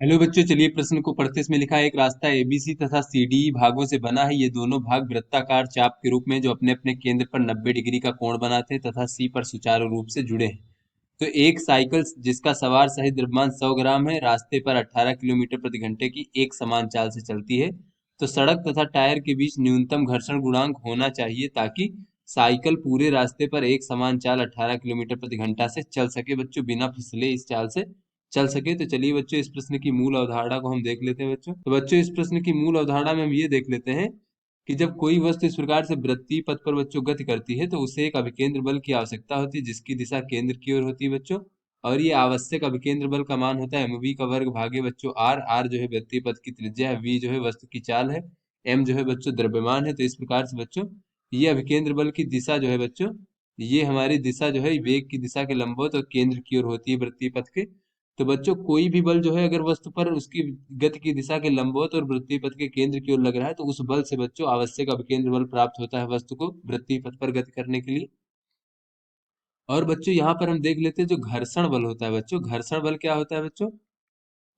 Hello बच्चों, चलिए प्रश्न को पढ़ते। इसमें लिखा है एक रास्ता एबीसी तथा सीडीई भागों से बना है। ये दोनों भाग वृत्ताकार चाप के रूप में जो अपने अपने केंद्र पर 90 डिग्री का कोण बनाते हैं तथा सी पर सुचारू रूप से जुड़े हैं। तो एक साइकिल जिसका सवार सहित द्रव्यमान 100 ग्राम है, रास्ते पर 18 किलोमीटर प्रति घंटे की एक समान चाल से चलती है। तो सड़क तथा टायर के बीच न्यूनतम घर्षण गुणांक होना चाहिए ताकि साइकिल पूरे रास्ते पर एक समान चाल 18 किलोमीटर प्रति घंटा से चल सके। बच्चों, बिना फिसले इस चाल से चल सके। तो चलिए बच्चों, इस प्रश्न की मूल अवधारणा को हम देख लेते हैं। बच्चों इस प्रश्न की मूल अवधारणा में हम ये देख लेते हैं कि जब कोई वस्तु इस प्रकार से वृत्तीय पथ पर बच्चों गति करती है तो उसे एक अभिकेंद्र बल की आवश्यकता होती है जिसकी दिशा केंद्र की ओर होती है बच्चों। और ये आवश्यक अभिकेंद्र बल का मान होता है mv का वर्ग भागे बच्चों r जो है वृत्तीय पथ की त्रिज्या है, v जो है वस्तु की चाल है, m जो है बच्चों द्रव्यमान है। तो इस प्रकार से बच्चों ये अभिकेंद्र बल की दिशा जो है बच्चों, ये हमारी दिशा जो है वेग की दिशा के लंबवत और केंद्र की ओर होती है वृत्तीय पथ के। तो बच्चों कोई भी बल जो है अगर वस्तु पर उसकी गति की दिशा के लंबवत और वृत्तीय पथ के केंद्र की ओर लग रहा है तो उस बल से बच्चों आवश्यक अभिकेंद्र बल प्राप्त होता है वस्तु को वृत्तीय पथ पर गति करने के लिए। और बच्चों यहाँ पर हम देख लेते हैं जो घर्षण बल होता है बच्चों। घर्षण बल क्या होता है बच्चों?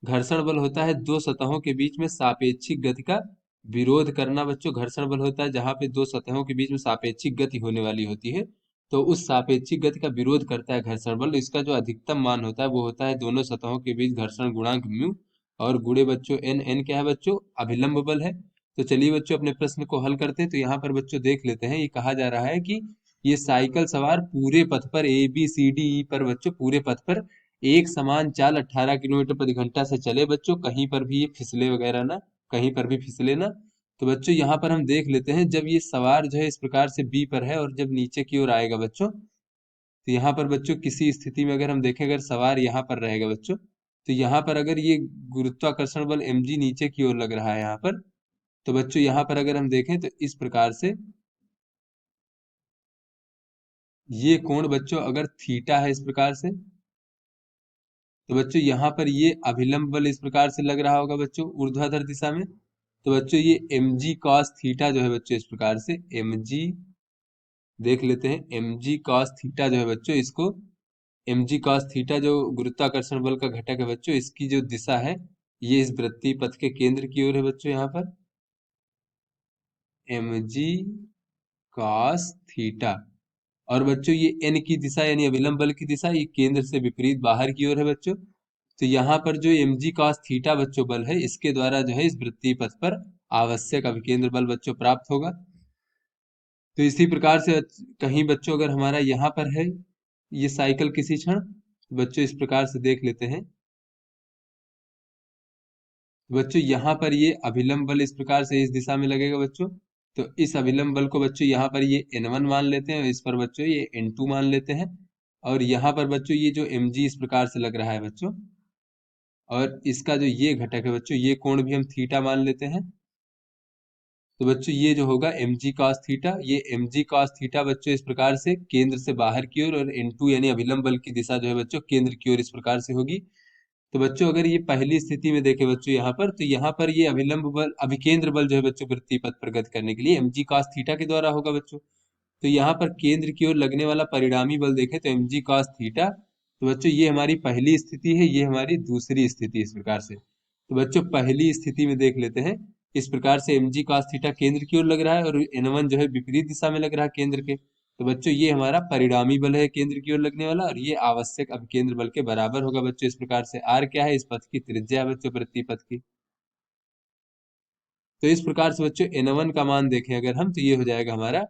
घर्षण बल होता है दो सतहों के बीच में सापेक्षिक गति का विरोध करना। बच्चों घर्षण बल होता है जहां पे दो सतहों के बीच में सापेक्षिक गति होने वाली होती है, तो उस सापेक्षिक गति का विरोध करता है घर्षण बल। इसका जो अधिकतम मान होता है वो होता है दोनों सतहों के बीच घर्षण गुणांक म्यू और गुणे बच्चों एन। एन क्या है बच्चों? अभिलंब बल है। तो चलिए बच्चों अपने प्रश्न को हल करते हैं। तो यहाँ पर बच्चों देख लेते हैं, ये कहा जा रहा है कि ये साइकिल सवार पूरे पथ पर A B C D E पर बच्चों पूरे पथ पर एक समान चाल 18 किलोमीटर प्रति घंटा से चले बच्चों, कहीं पर भी ये फिसले वगैरह ना, कहीं पर भी फिसले ना। तो बच्चों यहाँ पर हम देख लेते हैं जब ये सवार जो है इस प्रकार से बी पर है और जब नीचे की ओर आएगा बच्चों, तो यहाँ पर बच्चों किसी स्थिति में अगर हम देखें, अगर सवार यहाँ पर रहेगा बच्चों, तो यहाँ पर अगर ये गुरुत्वाकर्षण बल mg नीचे की ओर लग रहा है यहाँ पर, तो बच्चों यहाँ पर अगर हम देखें तो इस प्रकार से ये कोण बच्चों अगर थीटा है इस प्रकार से, तो बच्चों यहाँ पर ये अभिलंब बल इस प्रकार से लग रहा होगा बच्चों ऊर्ध्वाधर दिशा में। तो बच्चों ये mg cos थीटा जो है बच्चों इस प्रकार से mg, देख लेते हैं mg cos थीटा जो है बच्चों, इसको mg cos थीटा जो गुरुत्वाकर्षण बल का घटक है बच्चों, इसकी जो दिशा है ये इस वृत्तीय पथ के केंद्र की ओर है बच्चों। यहाँ पर mg cos थीटा, और बच्चों ये n की दिशा यानी अभिलंब बल की दिशा ये केंद्र से विपरीत बाहर की ओर है बच्चों। तो यहाँ पर जो mg cos थीटा बच्चों बल है, इसके द्वारा जो है इस वृत्तीय पथ पर आवश्यक अभिकेंद्र बल बच्चों प्राप्त होगा। तो इसी प्रकार से कहीं बच्चों अगर हमारा यहाँ पर है ये साइकिल किसी क्षण, तो बच्चों इस प्रकार से देख लेते हैं। बच्चों यहाँ पर ये अभिलंब बल इस प्रकार से इस दिशा में लगेगा बच्चों। तो इस अभिलंब बल को बच्चों यहाँ पर ये n1 मान लेते हैं और इस पर बच्चों ये n2 मान लेते हैं। और यहाँ पर बच्चों ये जो mg इस प्रकार से लग रहा है बच्चों, और इसका जो ये घटक है बच्चों, ये कोण भी हम थीटा मान लेते हैं। तो बच्चों ये जो होगा mg cos थीटा, ये mg cos थीटा बच्चों इस प्रकार से केंद्र से बाहर की ओर, और n2 यानी अभिलंब बल की दिशा जो है बच्चों केंद्र की ओर इस प्रकार से होगी। तो बच्चों अगर ये पहली स्थिति में देखें बच्चों यहाँ पर, तो यहाँ पर ये अभिलंब बल अभिकेंद्र बल जो है बच्चों वृत्तीय पथ पर गति करने के लिए mg cos थीटा के द्वारा होगा बच्चों। तो यहाँ पर केंद्र की ओर लगने वाला परिणामी बल देखें तो mg cos थीटा। तो बच्चों ये हमारी पहली स्थिति है, ये हमारी दूसरी स्थिति इस प्रकार से। तो बच्चों पहली स्थिति में देख लेते हैं, इस प्रकार से mg cos थीटा केंद्र की ओर लग रहा है और n1 जो है विपरीत दिशा में लग रहा है केंद्र के। तो बच्चों ये हमारा परिणामी बल है केंद्र की ओर लगने वाला, और ये आवश्यक अभिकेंद्र बल के बराबर होगा बच्चों इस प्रकार से। r क्या है? इस पथ की त्रिज्या है बच्चों वृत्तीय पथ की। तो इस प्रकार से बच्चों n1 का मान देखें अगर हम, तो ये हो जाएगा हमारा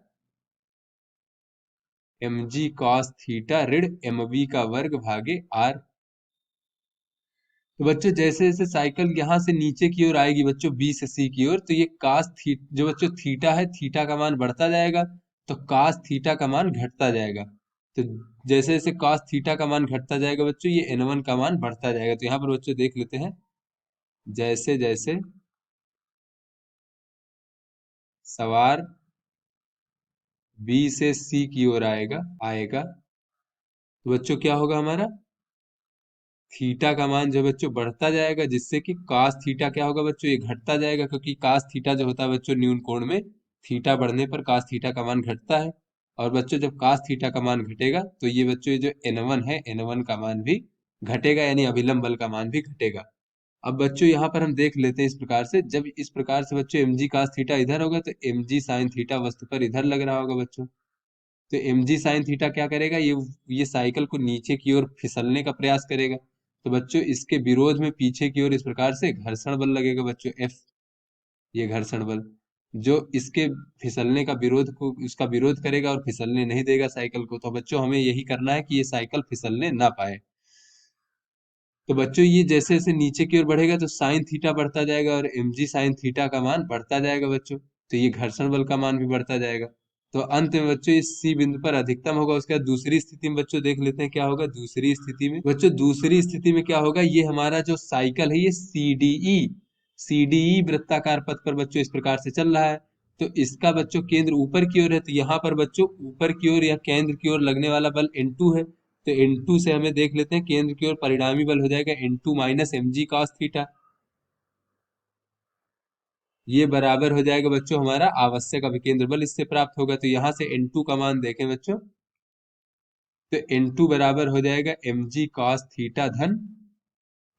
mg cos थीटा ऋण mv का वर्ग भागे r। तो बच्चों जैसे जैसे साइकिल यहाँ से नीचे की ओर आएगी बच्चों b से c की ओर, तो ये cos थीटा जो बच्चों थीटा है, थीटा का मान बढ़ता जाएगा, तो cos थीटा का मान घटता जाएगा। तो जैसे जैसे cos थीटा का मान घटता जाएगा बच्चों, ये n1 का मान बढ़ता जाएगा। तो यहाँ पर बच्चों देख लेते हैं, जैसे जैसे सवार b से c की ओर आएगा आएगा, तो बच्चों क्या होगा हमारा थीटा का मान जो बच्चों बढ़ता जाएगा, जिससे कि कास थीटा क्या होगा बच्चों, ये घटता जाएगा, क्योंकि कास थीटा जो होता है बच्चों न्यून कोण में थीटा बढ़ने पर कास थीटा का मान घटता है। और बच्चों जब कास थीटा का मान घटेगा तो ये बच्चों ये जो n1 है n1 का मान भी घटेगा, यानी अभिलंब बल का मान भी घटेगा। अब बच्चों यहाँ पर हम देख लेते हैं इस प्रकार से, जब इस प्रकार से बच्चों एम जी कास थीटा इधर होगा तो एम जी साइन थीटा वस्तु पर इधर लग रहा होगा बच्चों। तो एम जी साइन थीटा क्या करेगा, ये साइकिल को नीचे की ओर फिसलने का प्रयास करेगा। तो बच्चों इसके विरोध में पीछे की ओर इस प्रकार से घर्षण बल लगेगा बच्चों, एफ, ये घर्षण बल जो इसके फिसलने का विरोध को उसका विरोध करेगा और फिसलने नहीं देगा साइकिल को। तो बच्चों हमें यही करना है कि ये साइकिल फिसलने ना पाए। तो बच्चों ये जैसे जैसे नीचे की ओर बढ़ेगा तो साइन थीटा बढ़ता जाएगा और एम जी साइन थीटा का मान बढ़ता जाएगा बच्चों। तो ये घर्षण बल का मान भी बढ़ता जाएगा। तो अंत में बच्चों इस सी बिंदु पर अधिकतम होगा। उसके बाद दूसरी स्थिति में बच्चों देख लेते हैं क्या होगा। दूसरी स्थिति में बच्चों, दूसरी स्थिति में क्या होगा, ये हमारा जो साइकिल है ये सीडीई वृत्ताकार पथ पर बच्चों इस प्रकार से चल रहा है। तो इसका बच्चों केंद्र ऊपर की ओर है, तो यहाँ पर बच्चों ऊपर की ओर या केंद्र की ओर लगने वाला बल N2 है। तो N2 से हमें देख लेते हैं केंद्र की ओर परिणामी बल हो जाएगा N2 minus M G cos theta. ये बराबर हो जाएगा बच्चों हमारा आवश्यक अभिकेंद्र बल इससे प्राप्त होगा। तो यहाँ से N2 का मान देखें बच्चों, तो N2 बराबर हो जाएगा एम जी कॉस थीटा धन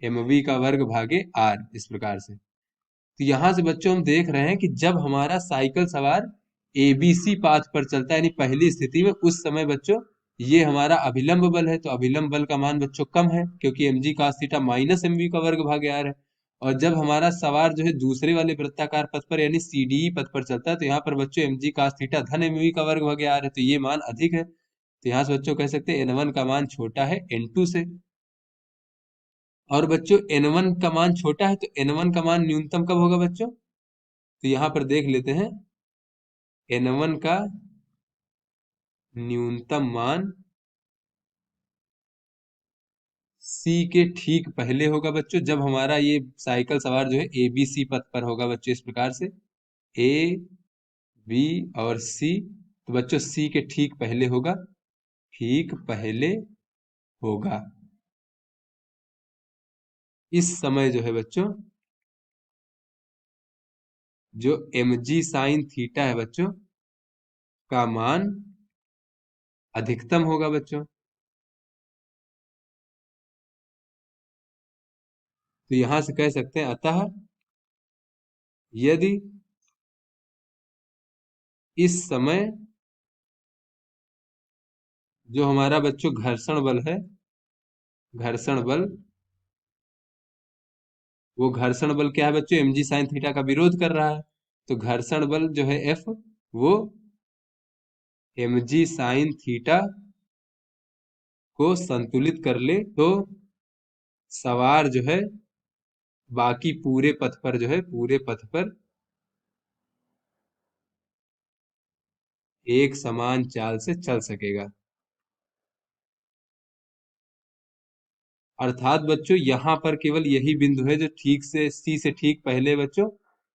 एम वी का वर्ग भागे आर, इस प्रकार से। तो यहां से बच्चों हम देख रहे हैं कि जब हमारा साइकिल सवार एबीसी पाथ पर चलता है यानी पहली स्थिति में, उस समय बच्चों ये हमारा अभिलंब बल है। तो अभिलंब बल का मान बच्चों कम है क्योंकि M G cos theta minus M V का वर्ग भागे आर है। और जब हमारा सवार जो है दूसरे वाले वृत्ताकार पथ पर यानी सीडीई पथ पर चलता है तो यहाँ पर बच्चों एम जी कास थीटा धन एम वी का वर्ग भागे आर है, तो ये मान अधिक है। तो यहाँ से बच्चों कह सकते हैं एन वन का मान छोटा है N2 से। और बच्चों N1 का मान छोटा है तो N1 का मान न्यूनतम कब होगा बच्चों, तो यहाँ पर देख लेते हैं N1 का न्यूनतम मान C के ठीक पहले होगा बच्चों, जब हमारा ये साइकिल सवार जो है ABC पथ पर होगा बच्चों इस प्रकार से A B और C। तो बच्चों C के ठीक पहले होगा, ठीक पहले होगा। इस समय जो है बच्चों जो mg साइन थीटा है बच्चों का मान अधिकतम होगा बच्चों। तो यहां से कह सकते हैं अतः यदि इस समय जो हमारा बच्चों घर्षण बल है, घर्षण बल, वो घर्षण बल क्या है बच्चों, एम जी साइन थीटा का विरोध कर रहा है। तो घर्षण बल जो है एफ वो एम जी साइन थीटा को संतुलित कर ले तो सवार जो है बाकी पूरे पथ पर जो है पूरे पथ पर एक समान चाल से चल सकेगा। अर्थात बच्चों यहाँ पर केवल यही बिंदु है जो ठीक से सी से ठीक पहले बच्चों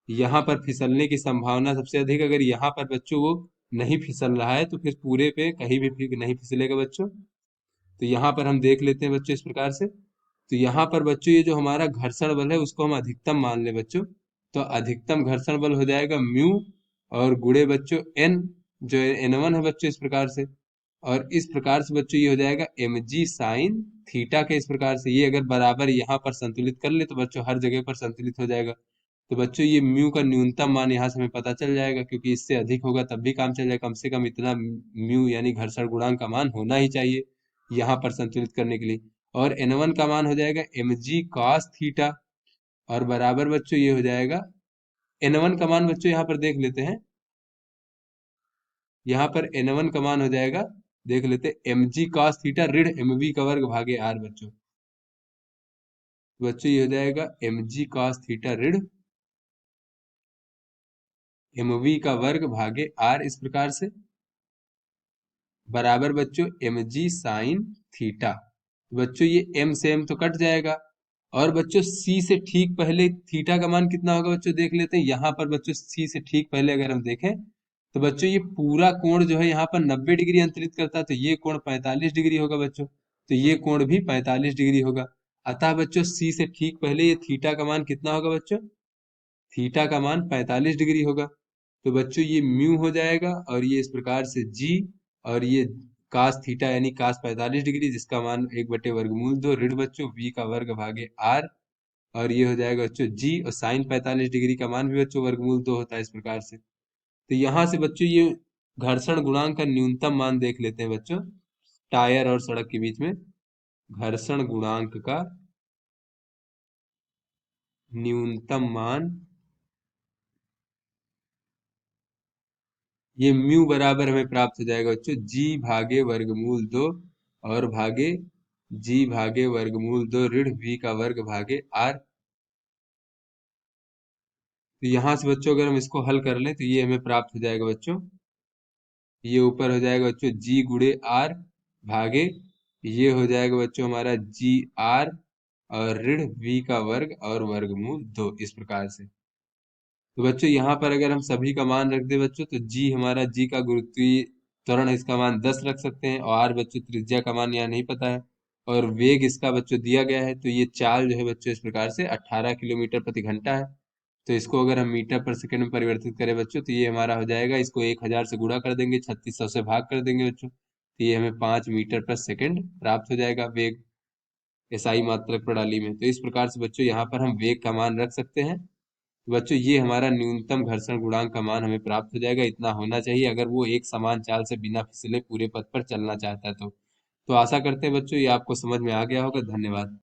यहाँ पर फिसलने की संभावना सबसे अधिक। अगर यहाँ पर बच्चों वो नहीं फिसल रहा है तो फिर पूरे पे कहीं भी नहीं फिसलेगा बच्चों। तो यहाँ पर हम देख लेते हैं बच्चों इस प्रकार से। तो यहाँ पर बच्चों ये जो हमारा घर्षण बल है उसको हम अधिकतम मान ले बच्चों। तो अधिकतम घर्षण बल हो जाएगा म्यू और गुणे बच्चों एन, जो N1 है बच्चों इस प्रकार से। और इस प्रकार से बच्चों ये हो जाएगा एम जी साइन थीटा के इस प्रकार से। ये अगर बराबर यहाँ पर संतुलित कर ले तो बच्चों हर जगह पर संतुलित हो जाएगा। तो बच्चों ये म्यू का न्यूनतम मान यहाँ से हमें पता चल जाएगा, क्योंकि इससे अधिक होगा तब भी काम चल जाएगा। कम से कम इतना म्यू यानी घर्षण गुणांक का मान होना ही चाहिए यहाँ पर संतुलित करने के लिए। और N1 का मान हो जाएगा एम जी कॉस थीटा और बराबर बच्चों ये हो जाएगा N1 का मान बच्चों यहाँ पर देख लेते हैं। यहाँ पर N1 का मान हो जाएगा, देख लेते एम जी कॉस थीटा ऋण एम वी का वर्ग भागे आर बच्चों। तो बच्चों ये हो जाएगा एम जी कॉस थीटा ऋण एम वी का वर्ग भागे आर इस प्रकार से बराबर बच्चों एम जी साइन थीटा। तो बच्चों ये एम से एम तो कट जाएगा। और बच्चों सी से ठीक पहले थीटा का मान कितना होगा बच्चों देख लेते हैं। यहाँ पर बच्चों सी से ठीक पहले अगर हम देखें तो बच्चों ये पूरा कोण जो है यहाँ पर 90 डिग्री अंतरित करता है, तो ये कोण 45 डिग्री होगा बच्चों। तो ये कोण भी 45 डिग्री होगा। अतः बच्चों सी से ठीक पहले ये थीटा का मान कितना होगा बच्चों, थीटा का मान 45 डिग्री होगा। तो बच्चों ये म्यू हो जाएगा और ये इस प्रकार से जी और ये कास थीटा यानी कास 45 डिग्री जिसका मान 1/वर्गमूल 2 ऋण बच्चों वी का वर्ग भागे आर और ये हो जाएगा बच्चों जी, और साइन 45 डिग्री का मान भी बच्चों वर्गमूल 2 होता है इस प्रकार से। तो यहाँ से बच्चों ये घर्षण गुणांक का न्यूनतम मान देख लेते हैं बच्चों, टायर और सड़क के बीच में घर्षण गुणांक का न्यूनतम मान, ये म्यू बराबर हमें प्राप्त हो जाएगा बच्चों जी भागे वर्गमूल 2 और भागे जी भागे वर्गमूल 2 ऋण वी का वर्ग भागे आर। तो यहाँ से बच्चों अगर हम इसको हल कर लें तो ये हमें प्राप्त हो जाएगा बच्चों, ये ऊपर हो जाएगा बच्चों जी गुणे आर भागे, ये हो जाएगा बच्चों हमारा जी आर और ऋण वी का वर्ग और वर्गमूल 2 इस प्रकार से। तो बच्चों यहाँ पर अगर हम सभी का मान रख दे बच्चों, तो जी हमारा जी का गुरुत्वीय त्वरण है, इसका मान 10 रख सकते हैं, और आर बच्चों त्रिज्या का मान यहाँ नहीं पता है, और वेग इसका बच्चों दिया गया है। तो ये चाल जो है बच्चों इस प्रकार से 18 किलोमीटर प्रति घंटा है। तो इसको अगर हम मीटर पर सेकंड में परिवर्तित करें बच्चों, तो ये हमारा हो जाएगा, इसको 1000 से गुणा कर देंगे, 3600 से भाग कर देंगे बच्चों, तो ये हमें 5 मीटर पर सेकंड प्राप्त हो जाएगा वेग एसआई मात्रक प्रणाली में। तो इस प्रकार से बच्चों यहाँ पर हम वेग का मान रख सकते हैं। तो बच्चों ये हमारा न्यूनतम घर्षण गुणांक का मान हमें प्राप्त हो जाएगा, इतना होना चाहिए अगर वो एक समान चाल से बिना फिसले पूरे पथ पर चलना चाहता है तो आशा करते हैं बच्चों ये आपको समझ में आ गया होगा। धन्यवाद।